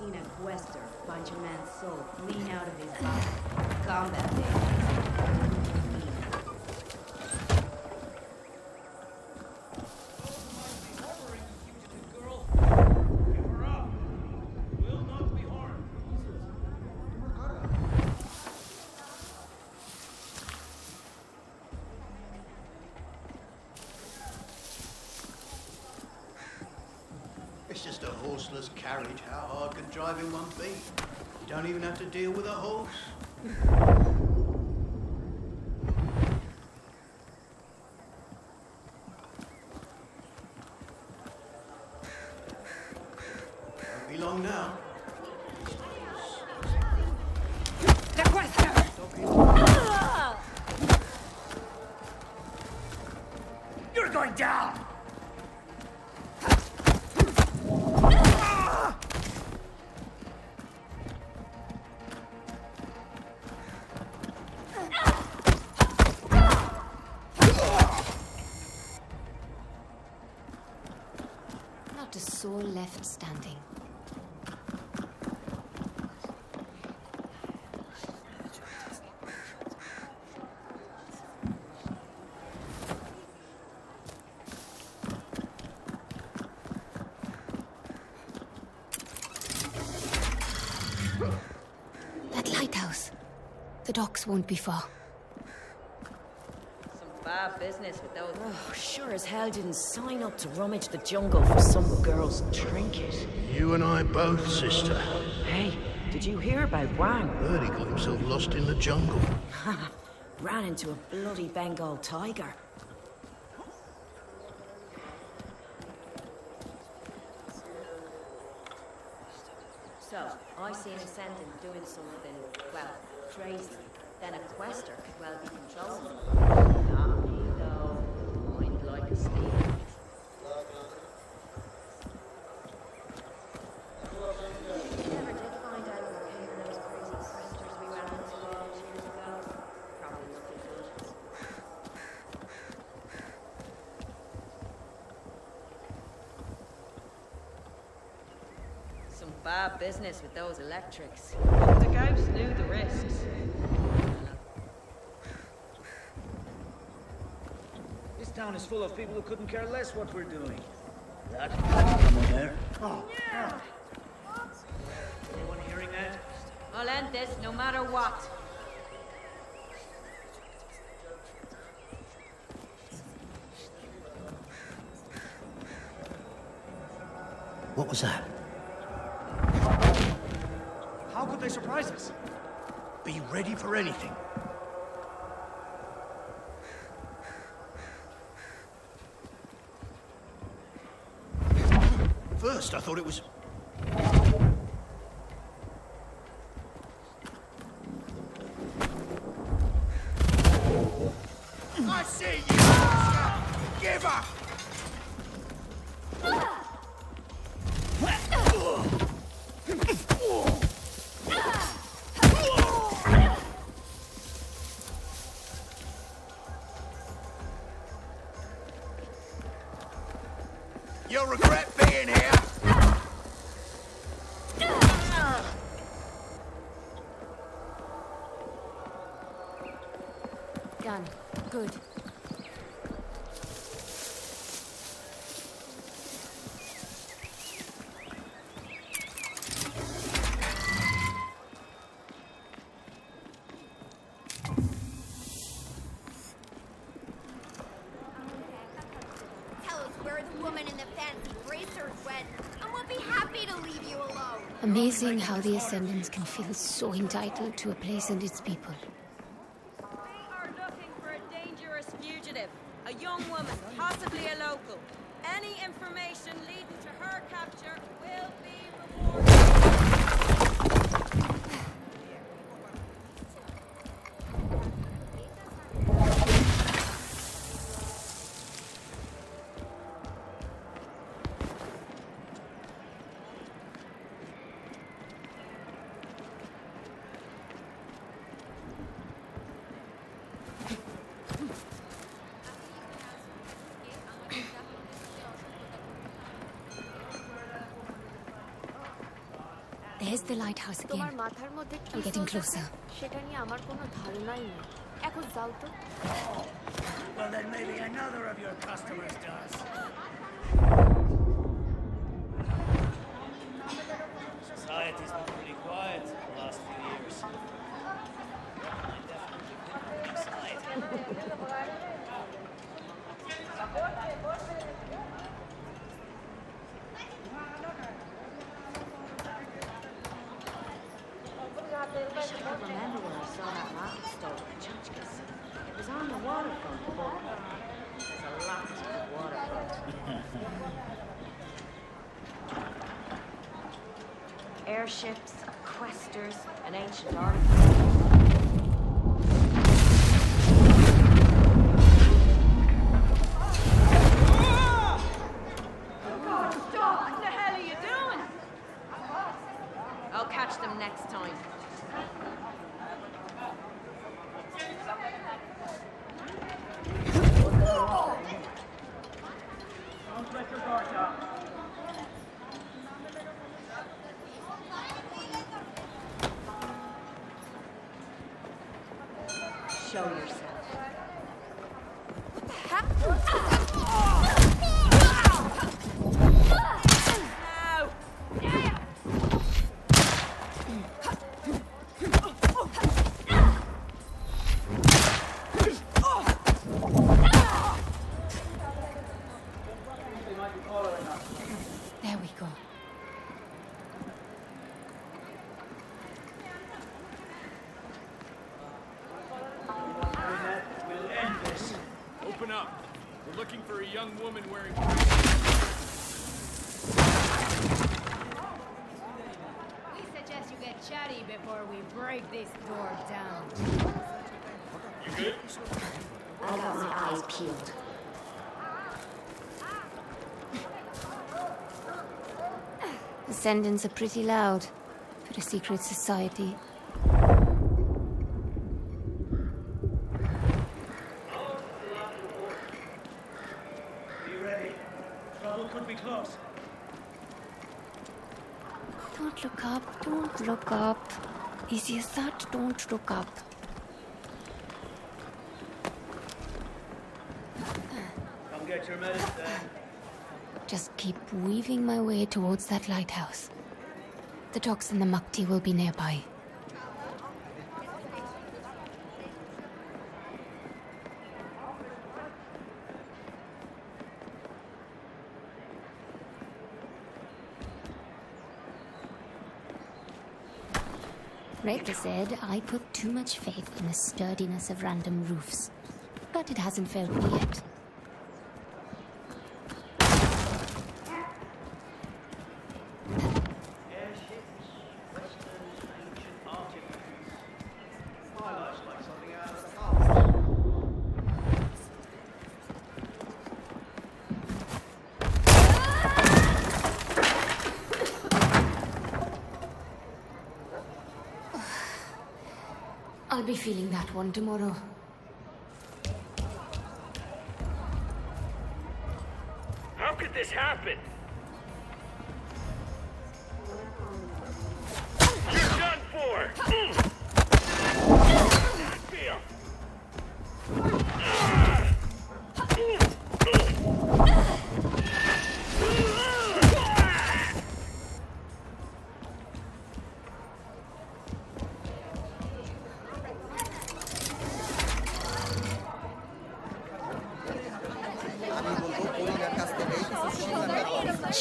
Speaker 16: seen a quester find your man's soul clean out of his body. Combat day.
Speaker 8: It's just a horseless carriage. How hard can driving one be? You don't even have to deal with a horse. Won't be long now.
Speaker 3: You're going down!
Speaker 2: Not a soul left standing. That lighthouse. The docks won't be far.
Speaker 16: Some bad business with those. Oh, sure as hell didn't sign up to rummage the jungle for some girl's trinket.
Speaker 8: You and I both, sister.
Speaker 16: Hey, did you hear about Wang?
Speaker 8: Heard he got himself lost in the jungle.
Speaker 16: Ran into a bloody Bengal tiger. So, I seen a sentence doing something, well, crazy. Then a quester could well be controlling. Not me, though. Mind like a snake. Never did find out what came of those crazy questers we ran into all those years ago. Probably nothing good. Some bad business with those electrics. The Gauss knew the risks.
Speaker 3: This town is full of people who couldn't care less what we're doing. That? Someone there? Oh, yeah. Anyone hearing that?
Speaker 5: I'll end this no matter what.
Speaker 8: What was that?
Speaker 3: How could they surprise us?
Speaker 8: Be ready for anything. First, I thought it was... I see you! Give up! You'll regret being here!
Speaker 2: Done. Good.
Speaker 13: Tell us where the woman in the fancy bracers went, and we'll be happy to leave you alone.
Speaker 2: Amazing how the Ascendants can feel so entitled to a place and its people.
Speaker 5: We are looking for a dangerous fugitive. A young woman, possibly a local. Any information leading to her capture will be rewarded.
Speaker 2: There's the lighthouse
Speaker 17: তোমার
Speaker 2: again.
Speaker 17: মাথার মধ্যে কি
Speaker 2: I'm getting
Speaker 17: চলতেছে
Speaker 2: closer.
Speaker 17: সেটা নিয়ে আমার কোনো ধারণাই নেই। এখন যাও তো।
Speaker 3: Well, then maybe another of your customers does. Society's been pretty quiet the last few years. I definitely picked the side.
Speaker 16: I should have remembered when I saw that map stolen at Chachkas. It was on the waterfront, but there's a lot of waterfront. Airships, questers, an ancient artifact.
Speaker 5: Stop! What the hell are you doing?
Speaker 16: I'll catch them next time.
Speaker 3: Don't let your guard down.
Speaker 16: Show yourself.
Speaker 2: There we go.
Speaker 3: We'll end this.
Speaker 18: Open up. We're looking for a young woman wearing...
Speaker 19: We suggest you get chatty before we break this door down.
Speaker 18: You good?
Speaker 16: I got my eyes peeled.
Speaker 2: Ascendants are pretty loud for a secret society.
Speaker 3: Be ready. Trouble could be close.
Speaker 2: Don't look up, don't look up. Easy as that, don't look up.
Speaker 3: Come get your medicine.
Speaker 2: Just keep weaving my way towards that lighthouse. The docks and the Mukti will be nearby. Reka said I put too much faith in the sturdiness of random roofs. But it hasn't failed me yet.
Speaker 3: Airships, westerns, ancient artifacts. My life's like something out of the past.
Speaker 2: I'll be feeling that one tomorrow.
Speaker 18: How could this happen? You're done for! Feel.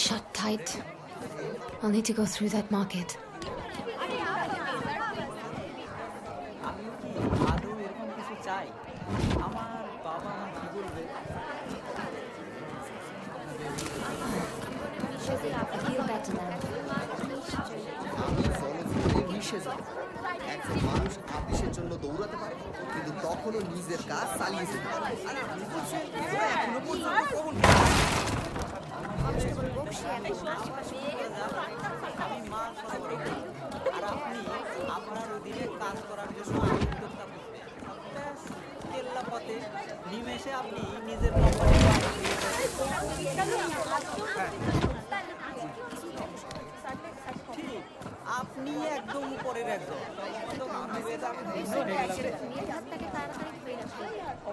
Speaker 2: Shut tight. I'll need to go through that market.
Speaker 12: আমিও কি আদৌ এরকম কিছু চাই? আমার বাবা মা কি বলবে?
Speaker 2: I feel better now.
Speaker 20: আমি জনজীবনে মিশে যাব। একজন মানুষ আদেশের জন্য দৌড়াতে পারে কিন্তু তখনও নিজের কাজ চালিয়ে যেতে পারে। আরে আপনি বলছেন এরা এখনো পর্যন্ত কখন
Speaker 12: আমি মাল সরবরাহ করি। আর আপনি আপনার অধীনে কাজ করার জন্য উদ্যোক্তা করবেন। ব্যাস, কেল্লা পথে নিমেষে আপনি নিজের কোম্পানি ঠিক আপনি একদম উপরের একজন তো আমি হয়ে যাবে
Speaker 13: হাতটাকে তাড়াতাড়ি ধরে রাখো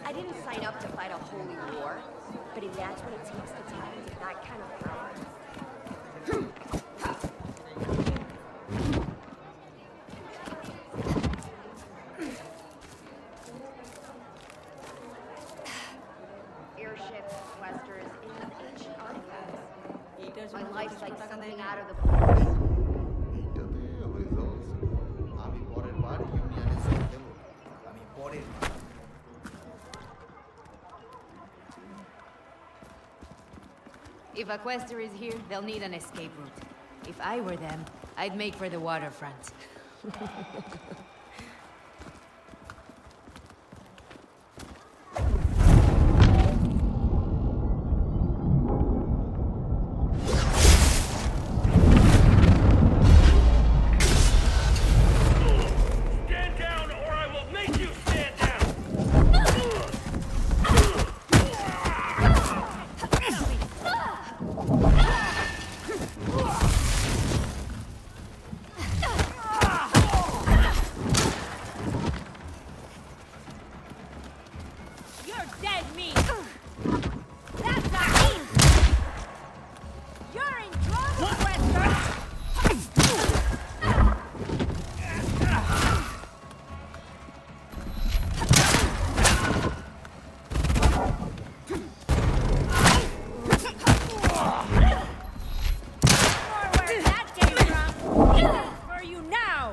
Speaker 16: I didn't sign up to fight a holy war, but if that's what it takes to tap into that kind of power. Airships, questers, and ancient artifacts. My life's like something out of the
Speaker 20: এইটাতে হয়ে যাওয়া উচিত। আমি পরের বার ইউনিয়নের সঙ্গে দেবো আমি পরের
Speaker 19: If a quester is here, they'll need an escape route. If I were them, I'd make for the waterfront.
Speaker 18: Stand down, or I will make you stand down!
Speaker 5: You're dead meat! That's a You're in trouble, Quester! Where that came from! For you now!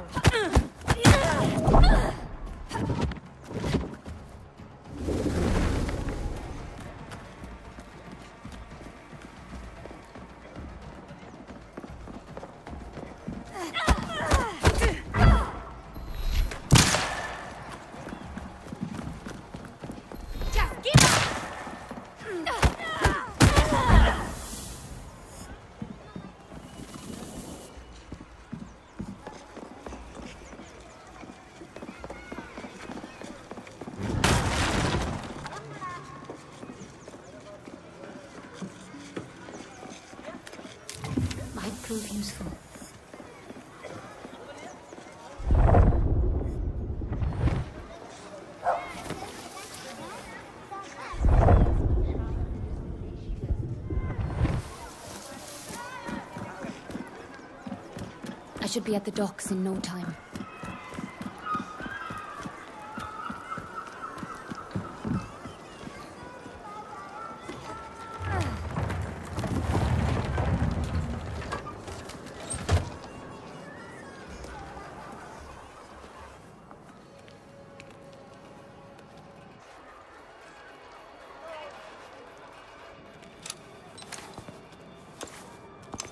Speaker 5: Just give up!
Speaker 2: Might prove useful. I should be at the docks in no time.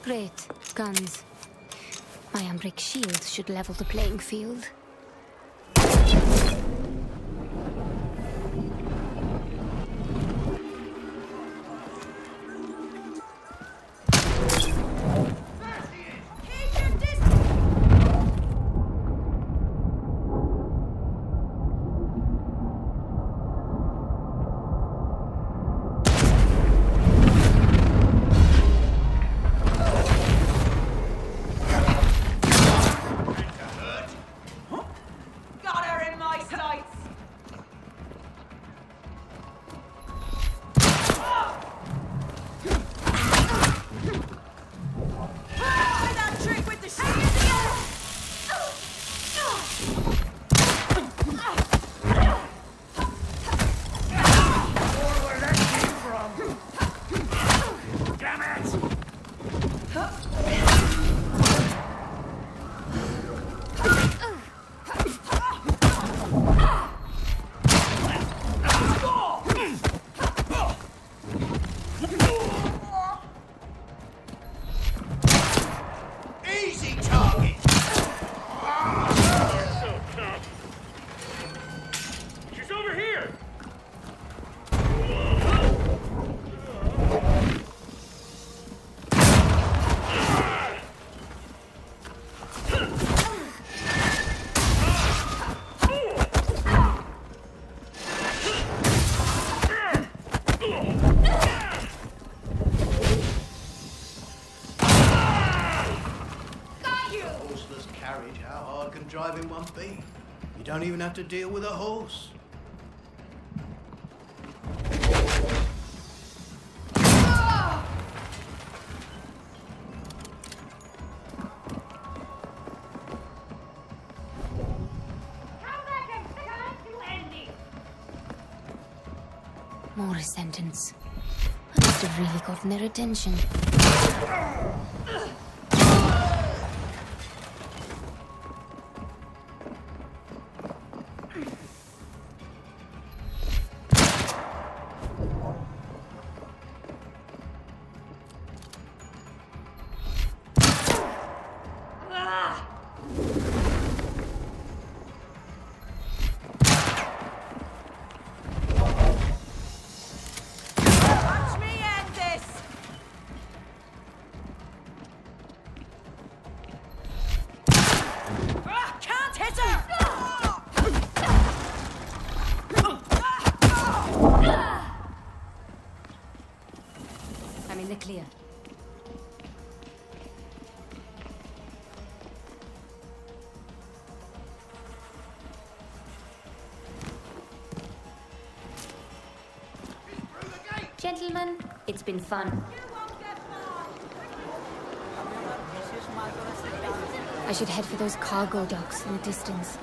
Speaker 2: Great. Guns. My Umbric shield should level the playing field.
Speaker 18: Huh?
Speaker 8: carriage, how hard can driving one be? You don't even have to deal with a horse.
Speaker 2: More sentence. I must have really gotten their attention.
Speaker 5: Watch me end this! Can't hit her!
Speaker 19: I'm in the clear.
Speaker 2: Gentlemen, it's been fun. I should head for those cargo docks in the distance.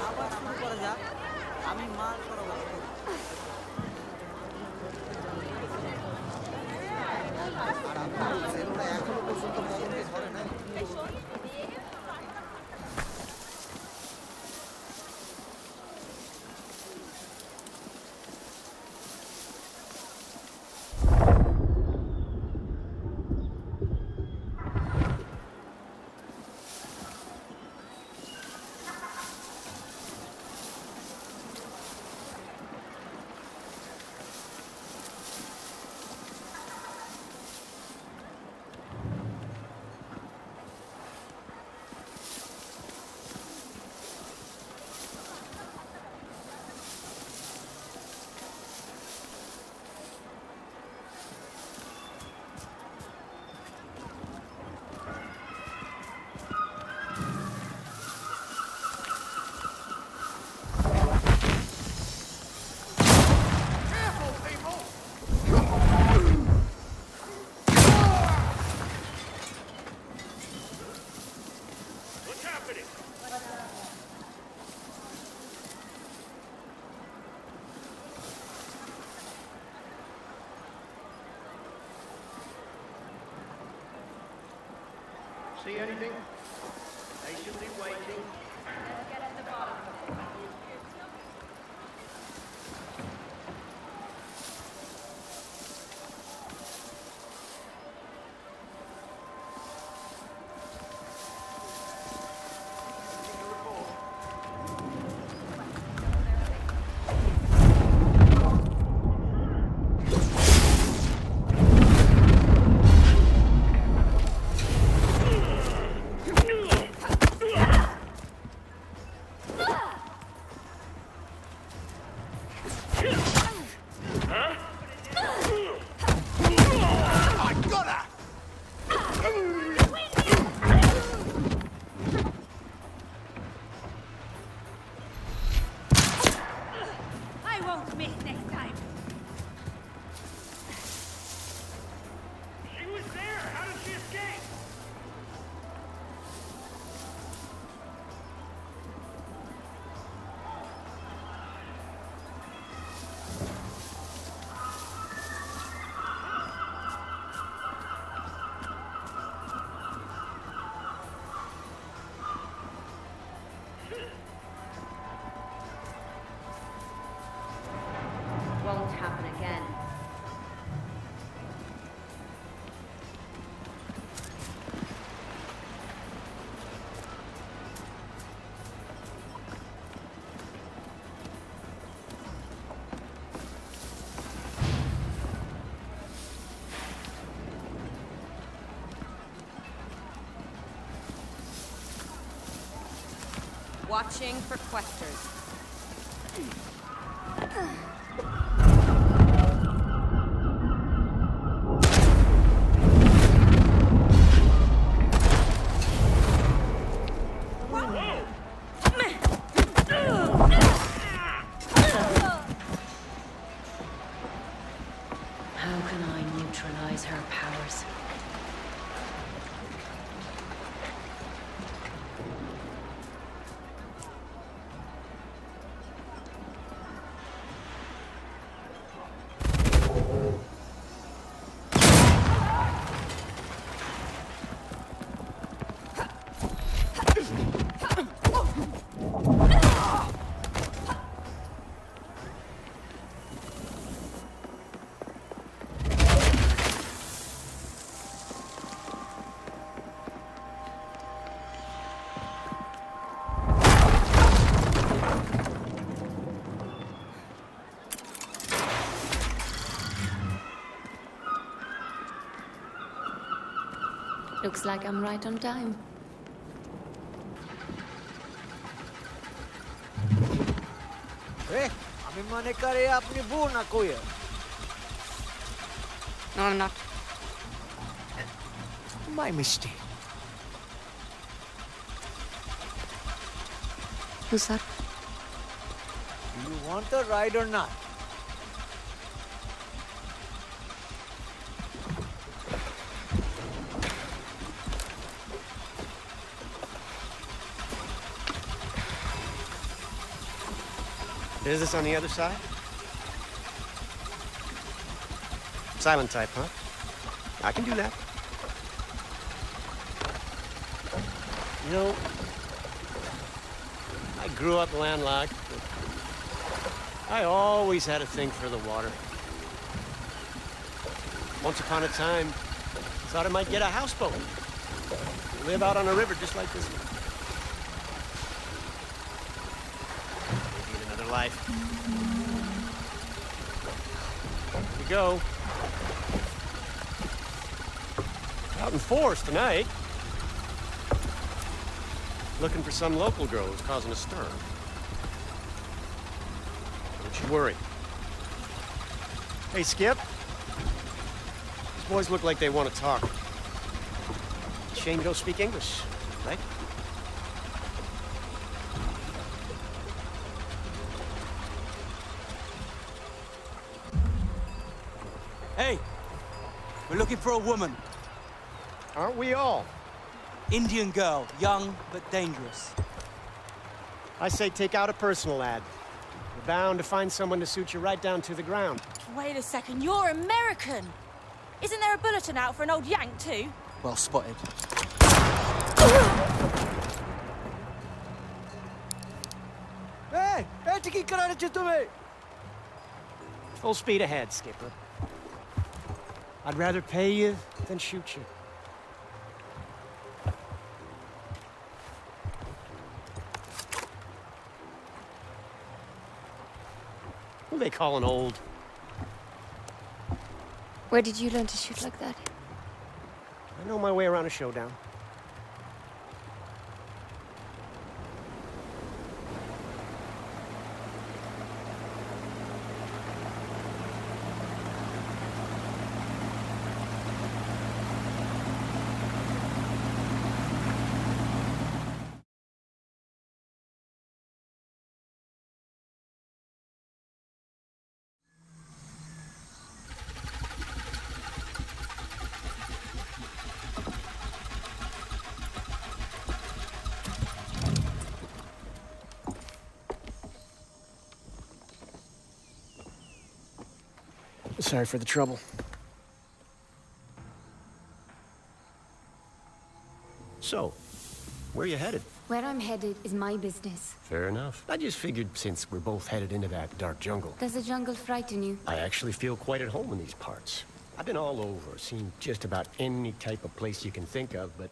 Speaker 12: আবার শুরু করা যাক আমি মাল সরবরাহ করি
Speaker 20: সেলুনা এখনো পর্যন্ত মদনকে ধরে নাই।
Speaker 18: What's happening?
Speaker 3: See anything? Patiently waiting.
Speaker 5: Let's get at the bottom of it. I won't miss next time.
Speaker 18: She was there! How did she escape?
Speaker 16: Won't happen again.
Speaker 5: Watching for questers.
Speaker 2: Looks like I'm right on time.
Speaker 11: Hey, আমি মনে করে আপনি বউ না কইয়া।
Speaker 6: No, I'm not.
Speaker 11: My mistake.
Speaker 6: Who's that?
Speaker 11: Do you want the ride or not?
Speaker 21: Business on the other side? Silent type, huh? I can do that. You know, I grew up landlocked, but I always had a thing for the water. Once upon a time, thought I might get a houseboat. Live out on a river just like this one. Maybe in another life. Here we go. Out in force tonight. Looking for some local girl who's causing a stir. Don't you worry. Hey, Skip. These boys look like they want to talk. Shame you don't speak English, right?
Speaker 22: Hey, we're looking for a woman.
Speaker 21: Aren't we all?
Speaker 22: Indian girl, young but dangerous.
Speaker 21: I say take out a personal ad. You're bound to find someone to suit you right down to the ground.
Speaker 23: Wait a second, you're American! Isn't there a bulletin out for an old Yank too?
Speaker 22: Well spotted.
Speaker 11: Hey, hey, কি করাচ্ছ তুমি?
Speaker 21: Full speed ahead, Skipper. I'd rather pay you than shoot you. Who they calling old?
Speaker 2: Where did you learn to shoot like that?
Speaker 21: I know my way around a showdown. Sorry for the trouble. So, where are you headed?
Speaker 2: Where I'm headed is my business.
Speaker 21: Fair enough. I just figured since we're both headed into that dark jungle,
Speaker 2: Does the jungle frighten you?
Speaker 21: I actually feel quite at home in these parts. I've been all over, seen just about any type of place you can think of, but